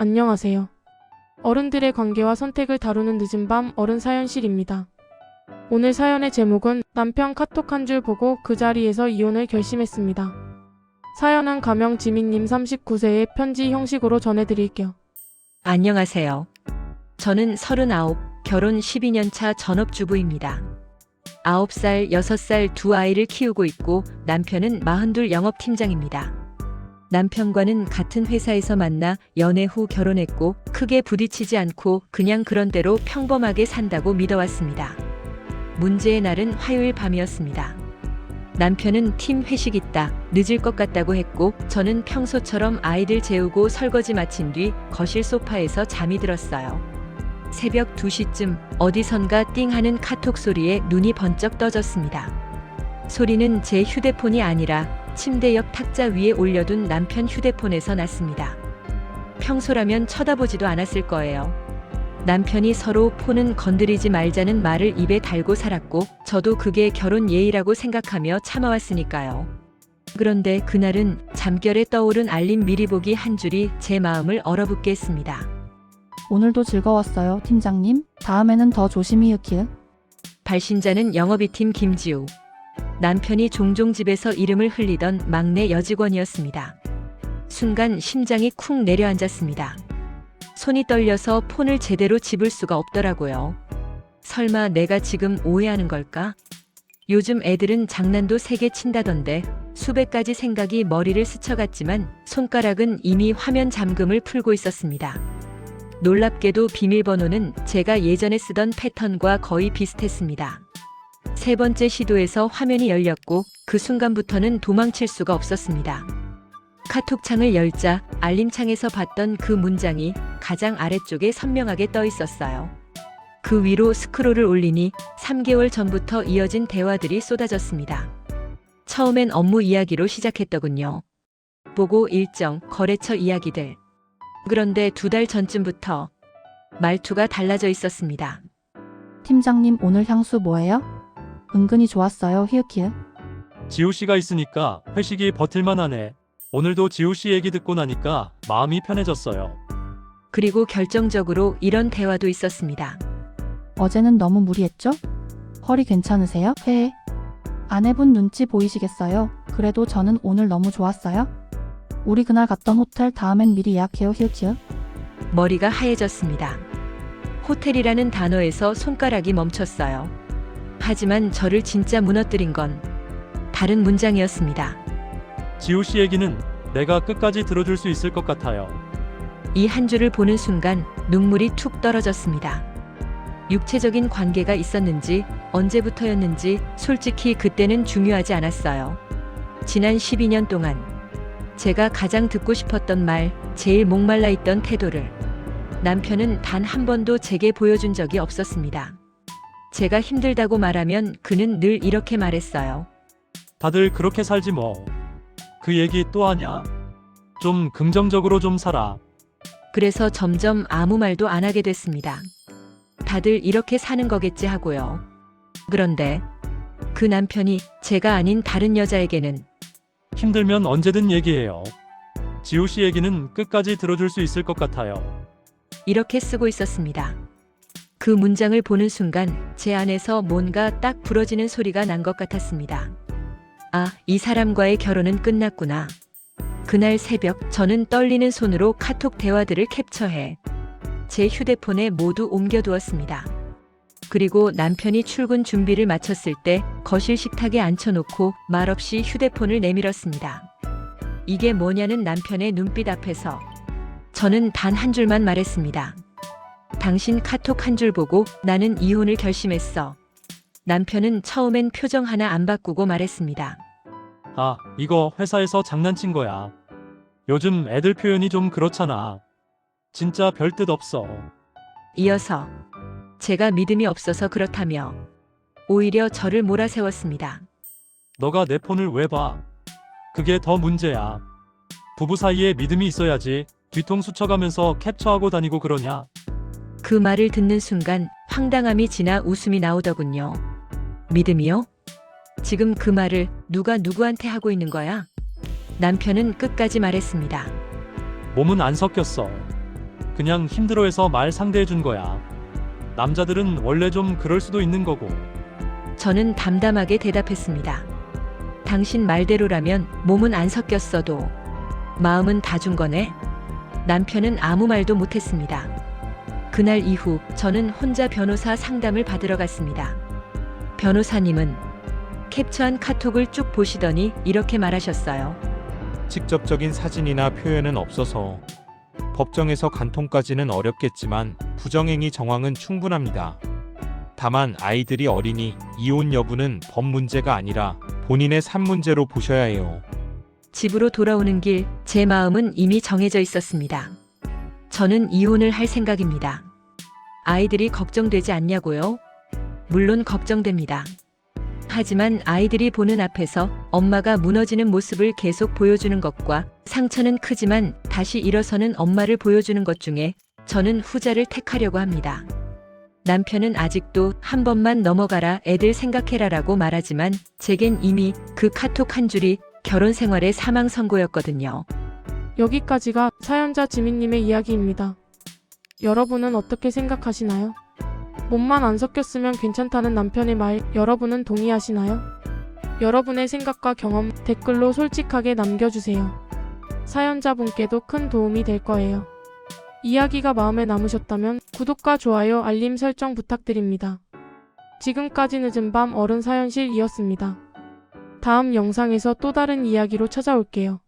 안녕하세요. 어른들의 관계와 선택을 다루는 늦은 밤 어른 사연실입니다. 오늘 사연의 제목은 남편 카톡 한 줄 보고 그 자리에서 이혼을 결심했습니다. 사연은 가명 지민님 39세의 편지 형식으로 전해드릴게요. 안녕하세요. 저는 39, 결혼 12년 차 전업주부입니다. 9살, 6살 두 아이를 키우고 있고 남편은 42 영업팀장입니다. 남편과는 같은 회사에서 만나 연애 후 결혼했고 크게 부딪히지 않고 그냥 그런 대로 평범하게 산다고 믿어왔습니다. 문제의 날은 화요일 밤이었습니다. 남편은 팀 회식 있다, 늦을 것 같다고 했고 저는 평소처럼 아이들 재우고 설거지 마친 뒤 거실 소파에서 잠이 들었어요. 새벽 2시쯤 어디선가 띵 하는 카톡 소리에 눈이 번쩍 떠졌습니다. 소리는 제 휴대폰이 아니라 침대 옆 탁자 위에 올려둔 남편 휴대폰에서 났습니다. 평소라면 쳐다보지도 않았을 거예요. 남편이 서로 폰은 건드리지 말자는 말을 입에 달고 살았고 저도 그게 결혼 예의라고 생각하며 참아왔으니까요. 그런데 그날은 잠결에 떠오른 알림 미리 보기 한 줄이 제 마음을 얼어붙게 했습니다. 오늘도 즐거웠어요, 팀장님. 다음에는 더 조심히 흑히흑. 발신자는 영업이팀 김지우. 남편이 종종 집에서 이름을 흘리던 막내 여직원이었습니다. 순간 심장이 쿵 내려앉았습니다. 손이 떨려서 폰을 제대로 집을 수가 없더라고요. 설마 내가 지금 오해하는 걸까? 요즘 애들은 장난도 세게 친다던데 수백 가지 생각이 머리를 스쳐갔지만 손가락은 이미 화면 잠금을 풀고 있었습니다. 놀랍게도 비밀번호는 제가 예전에 쓰던 패턴과 거의 비슷했습니다. 세 번째 시도에서 화면이 열렸고 그 순간부터는 도망칠 수가 없었습니다. 카톡창을 열자 알림창에서 봤던 그 문장이 가장 아래쪽에 선명하게 떠 있었어요. 그 위로 스크롤을 올리니 3개월 전부터 이어진 대화들이 쏟아졌습니다. 처음엔 업무 이야기로 시작했더군요. 보고 일정, 거래처 이야기들. 그런데 2달 전쯤부터 말투가 달라져 있었습니다. 팀장님 오늘 향수 뭐예요? 은근히 좋았어요, 히읗히읗. 지우 씨가 있으니까 회식이 버틸만 하네. 오늘도 지우 씨 얘기 듣고 나니까 마음이 편해졌어요. 그리고 결정적으로 이런 대화도 있었습니다. 어제는 너무 무리했죠? 허리 괜찮으세요? 헤헤. 아내분 눈치 보이시겠어요? 그래도 저는 오늘 너무 좋았어요. 우리 그날 갔던 호텔 다음엔 미리 예약해요, 히읗히읗. 머리가 하얘졌습니다. 호텔이라는 단어에서 손가락이 멈췄어요. 하지만 저를 진짜 무너뜨린 건 다른 문장이었습니다. 지우 씨 얘기는 내가 끝까지 들어줄 수 있을 것 같아요. 이 한 줄을 보는 순간 눈물이 툭 떨어졌습니다. 육체적인 관계가 있었는지 언제부터였는지 솔직히 그때는 중요하지 않았어요. 지난 12년 동안 제가 가장 듣고 싶었던 말, 제일 목말라 있던 태도를 남편은 단 한 번도 제게 보여준 적이 없었습니다. 제가 힘들다고 말하면 그는 늘 이렇게 말했어요. 다들 그렇게 살지 뭐. 그 얘기 또 하냐? 좀 긍정적으로 좀 살아. 그래서 점점 아무 말도 안 하게 됐습니다. 다들 이렇게 사는 거겠지 하고요. 그런데 그 남편이 제가 아닌 다른 여자에게는 힘들면 언제든 얘기해요. 지우 씨 얘기는 끝까지 들어줄 수 있을 것 같아요. 이렇게 쓰고 있었습니다. 그 문장을 보는 순간 제 안에서 뭔가 딱 부러지는 소리가 난 것 같았습니다. 아, 이 사람과의 결혼은 끝났구나. 그날 새벽 저는 떨리는 손으로 카톡 대화들을 캡처해 제 휴대폰에 모두 옮겨두었습니다. 그리고 남편이 출근 준비를 마쳤을 때 거실 식탁에 앉혀놓고 말없이 휴대폰을 내밀었습니다. 이게 뭐냐는 남편의 눈빛 앞에서 저는 단 한 줄만 말했습니다. 당신 카톡 한 줄 보고 나는 이혼을 결심했어. 남편은 처음엔 표정 하나 안 바꾸고 말했습니다. 아, 이거 회사에서 장난친 거야. 요즘 애들 표현이 좀 그렇잖아. 진짜 별 뜻 없어. 이어서 제가 믿음이 없어서 그렇다며 오히려 저를 몰아세웠습니다. 너가 내 폰을 왜 봐? 그게 더 문제야. 부부 사이에 믿음이 있어야지 뒤통수 쳐가면서 캡처하고 다니고 그러냐? 그 말을 듣는 순간 황당함이 지나 웃음이 나오더군요. 믿음이요? 지금 그 말을 누가 누구한테 하고 있는 거야? 남편은 끝까지 말했습니다. 몸은 안 섞였어. 그냥 힘들어해서 말 상대해준 거야. 남자들은 원래 좀 그럴 수도 있는 거고. 저는 담담하게 대답했습니다. 당신 말대로라면 몸은 안 섞였어도 마음은 다 준 거네. 남편은 아무 말도 못했습니다. 그날 이후 저는 혼자 변호사 상담을 받으러 갔습니다. 변호사님은 캡처한 카톡을 쭉 보시더니 이렇게 말하셨어요. 직접적인 사진이나 표현은 없어서 법정에서 간통까지는 어렵겠지만 부정행위 정황은 충분합니다. 다만 아이들이 어리니 이혼 여부는 법 문제가 아니라 본인의 삶 문제로 보셔야 해요. 집으로 돌아오는 길 제 마음은 이미 정해져 있었습니다. 저는 이혼을 할 생각입니다. 아이들이 걱정되지 않냐고요? 물론 걱정됩니다. 하지만 아이들이 보는 앞에서 엄마가 무너지는 모습을 계속 보여주는 것과 상처는 크지만 다시 일어서는 엄마를 보여주는 것 중에 저는 후자를 택하려고 합니다. 남편은 아직도 한 번만 넘어가라 애들 생각해라라고 말하지만 제겐 이미 그 카톡 한 줄이 결혼 생활의 사망 선고였거든요. 여기까지가 사연자 지민님의 이야기입니다. 여러분은 어떻게 생각하시나요? 몸만 안 섞였으면 괜찮다는 남편의 말, 여러분은 동의하시나요? 여러분의 생각과 경험 댓글로 솔직하게 남겨주세요. 사연자분께도 큰 도움이 될 거예요. 이야기가 마음에 남으셨다면 구독과 좋아요, 알림 설정 부탁드립니다. 지금까지 늦은 밤 어른 사연실이었습니다. 다음 영상에서 또 다른 이야기로 찾아올게요.